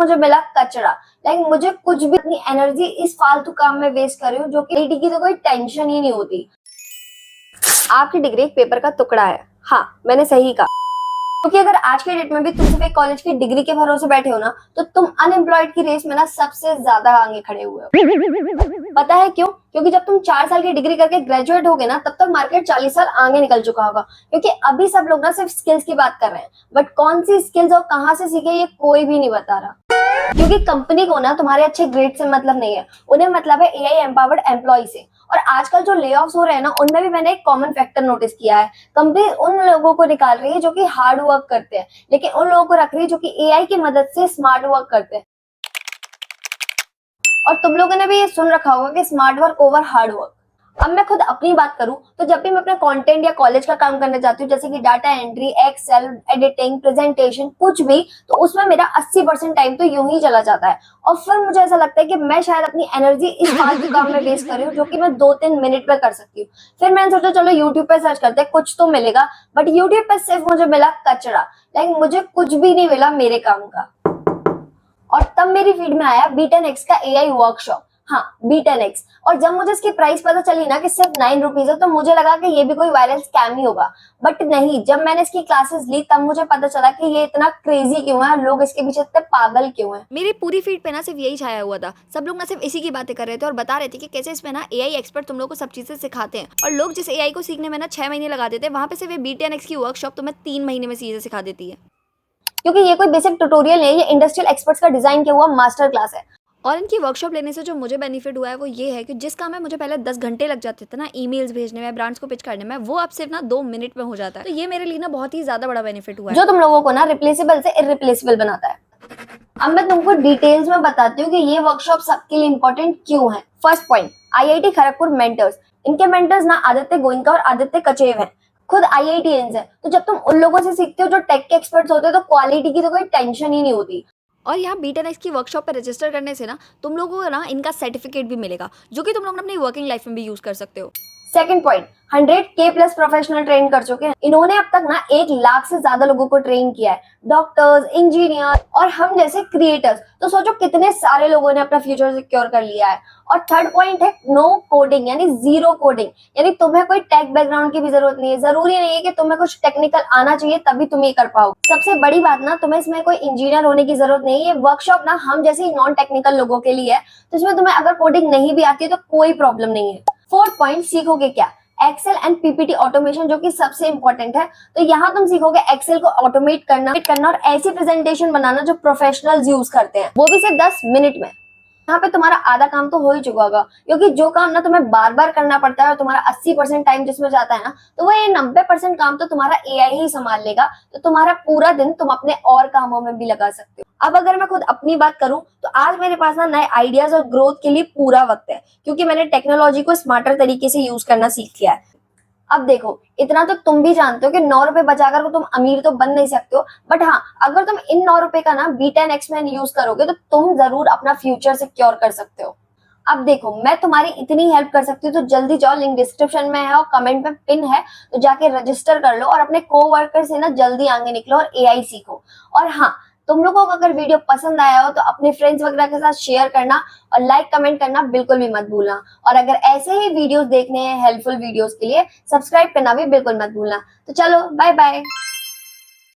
मुझे मिला कचरा। मुझे कुछ भी अपनी एनर्जी इस फालतू काम में वेस्ट कर रही हूँ जो कि की तो कोई टेंशन ही नहीं होती। आपकी डिग्री एक पेपर का टुकड़ा है। हाँ, मैंने सही कहा। क्योंकि अगर आज के डेट में भी तुम सिर्फ एक कॉलेज की डिग्री के भरोसे बैठे हो ना, तो तुम अनएम्प्लॉयड की रेस में ना सबसे ज्यादा आगे खड़े हुए हो। पता है क्यों? क्योंकि जब तुम 4 साल की डिग्री करके ग्रेजुएट होगे ना, तब तक मार्केट 40 साल आगे निकल चुका होगा। क्योंकि अभी सब लोग ना सिर्फ स्किल्स की बात कर रहे हैं, बट कौन सी स्किल्स और कहाँ से सीखे ये कोई भी नहीं बता रहा। क्योंकि कंपनी को ना तुम्हारे अच्छे ग्रेड से मतलब नहीं है, उन्हें मतलब है एआई एम्पावर्ड एम्प्लॉय से। और आजकल जो ले ऑफ्स हो रहे हैं ना, उनमें भी मैंने एक कॉमन फैक्टर नोटिस किया है। कंपनी उन लोगों को निकाल रही है जो कि हार्ड वर्क करते हैं, लेकिन उन लोगों को रख रही है जो कि एआई की मदद से स्मार्ट वर्क करते हैं। और तुम लोगों ने भी ये सुन रखा होगा कि smart work over hard work. अब मैं खुद अपनी बात करूं तो जब भी मैं अपना कंटेंट या कॉलेज का काम करने जाती हूँ, जैसे कि data entry, excel, editing, presentation, कुछ भी, तो उसमें मेरा 80% टाइम तो यूं ही चला जाता है। और फिर मुझे ऐसा लगता है कि मैं शायद अपनी एनर्जी इस फालतू काम में वेस्ट कर रही हूँ जो कि मैं 2-3 मिनट में कर सकती हूँ। फिर मैंने सोचा चलो यूट्यूब पे सर्च करते हैं, कुछ तो मिलेगा। बट यूट्यूब पे सिर्फ मुझे मिला कचरा। मुझे कुछ भी नहीं मिला मेरे काम का। और तब मेरी फीड में आया B10X का एआई वर्कशॉप। हाँ, B10X। और जब मुझे इसकी प्राइस पता चली ना कि सिर्फ 9 रुपीज है, तो मुझे लगा कि ये भी कोई वायरल स्कैम ही होगा। बट नहीं, जब मैंने इसकी क्लासेस ली तब मुझे पता चला कि ये इतना क्रेजी क्यों है, लोग इसके पीछे इतने पागल क्यों हैं। मेरी पूरी फीड पे ना सिर्फ यही छाया हुआ था। सब लोग ना सिर्फ इसी की बातें कर रहे थे और बता रहे थे कि कैसे इसमें ना एआई एक्सपर्ट तुम लोग को सब चीजें सिखाते हैं। और लोग जिस एआई को सीखने में ना 6 महीने लगा देते हैं, वहां पे सिर्फ B10X की वर्कशॉप तुम्हें 3 महीने में चीजें सिखा देती है। क्योंकि ये कोई बेसिक ट्यूटोरियल नहीं है, ये इंडस्ट्रियल एक्सपर्ट्स का डिजाइन किया हुआ मास्टर क्लास है। और इनकी वर्कशॉप लेने से जो मुझे बेनिफिट हुआ है वो ये है कि जिस काम में मुझे पहले 10 घंटे लग जाते थे ना, ईमेल्स भेजने में, ब्रांड्स को पिच करने में, वो अब सिर्फ ना 2 मिनट में हो जाता है। तो ये मेरे लिए ना बहुत ही ज्यादा बड़ा बेनिफिट हुआ है, जो तुम लोगों को ना रिप्लेसेबल से इररिप्लेसेबल बनाता है। अब मैं तुमको डिटेल्स में बताती हूँ कि ये वर्कशॉप सबके लिए इंपॉर्टेंट क्यों है। First point, IIT Kharagpur mentors. इनके मेंटर्स ना आदित्य गोइंका और आदित्य कचेव हैं, खुद आईआईटीएंस हैं। तो जब तुम उन लोगों से सीखते हो जो टेक के एक्सपर्ट्स होते हैं, तो क्वालिटी की तो कोई टेंशन ही नहीं होती। और यहाँ B10X की वर्कशॉप पर रजिस्टर करने से ना तुम लोगों को ना इनका सर्टिफिकेट भी मिलेगा, जो कि तुम लोग अपनी वर्किंग लाइफ में भी यूज कर सकते हो। Second point, 100K plus professional train कर चुके हैं। इन्होंने अब तक ना 1 लाख से ज्यादा लोगों को ट्रेन किया है, डॉक्टर्स, इंजीनियर और हम जैसे क्रिएटर्स। तो सोचो कितने सारे लोगों ने अपना फ्यूचर सिक्योर कर लिया है। और थर्ड पॉइंट है नो कोडिंग, यानी जीरो कोडिंग। यानी तुम्हें कोई टेक बैकग्राउंड की भी जरूरत नहीं है। जरूरी नहीं है कि तुम्हें कुछ टेक्निकल आना चाहिए तभी तुम ये कर पाओ। सबसे बड़ी बात ना, तुम्हें इसमें कोई इंजीनियर होने की जरूरत नहीं है। ये वर्कशॉप ना हम जैसे नॉन टेक्निकल लोगों के लिए है। तो इसमें तुम्हें अगर कोडिंग नहीं भी आती है तो कोई प्रॉब्लम नहीं है। फोर्थ पॉइंट, सीखोगे क्या? एक्सेल एंड पीपीटी ऑटोमेशन, जो कि सबसे इंपॉर्टेंट है। तो यहाँ तुम सीखोगे एक्सेल को ऑटोमेट करना और ऐसी प्रेजेंटेशन बनाना जो प्रोफेशनल्स यूज करते हैं, वो भी सिर्फ 10 मिनट में। यहाँ पे तुम्हारा आधा काम तो हो ही चुका होगा, क्योंकि जो काम ना तुम्हें बार बार करना पड़ता है और तुम्हारा 80% टाइम जिसमें जाता है ना, तो वो ये 90% काम तो तुम्हारा एआई ही संभाल लेगा। तो तुम्हारा पूरा दिन तुम अपने और कामों में भी लगा सकते हो। अब अगर मैं खुद अपनी बात करूं तो आज मेरे पास ना नए आइडियाज और ग्रोथ के लिए पूरा वक्त है, क्योंकि मैंने टेक्नोलॉजी को स्मार्टर तरीके से यूज करना सीख लिया है। अब देखो, इतना तो तुम भी जानते हो कि 9 रुपए बचाकर तुम अमीर तो बन नहीं सकते हो। बट हाँ, अगर तुम इन 9 रुपए का ना B10X में यूज करोगे तो तुम जरूर अपना फ्यूचर सिक्योर कर सकते हो। अब देखो, मैं तुम्हारी इतनी हेल्प कर सकती हूँ, तो जल्दी जाओ, लिंक डिस्क्रिप्शन में है और कमेंट में पिन है, तो जाके रजिस्टर कर लो और अपने कोवर्कर से ना जल्दी आगे निकलो और एआई सीखो। और हाँ, तुम लोगों को अगर वीडियो पसंद आया हो तो अपने फ्रेंड्स वगैरह के साथ शेयर करना और लाइक कमेंट करना बिल्कुल भी मत भूलना। और अगर ऐसे ही वीडियोस देखने हैं, हेल्पफुल वीडियोस के लिए, सब्सक्राइब करना भी बिल्कुल मत भूलना। तो चलो, बाय बाय।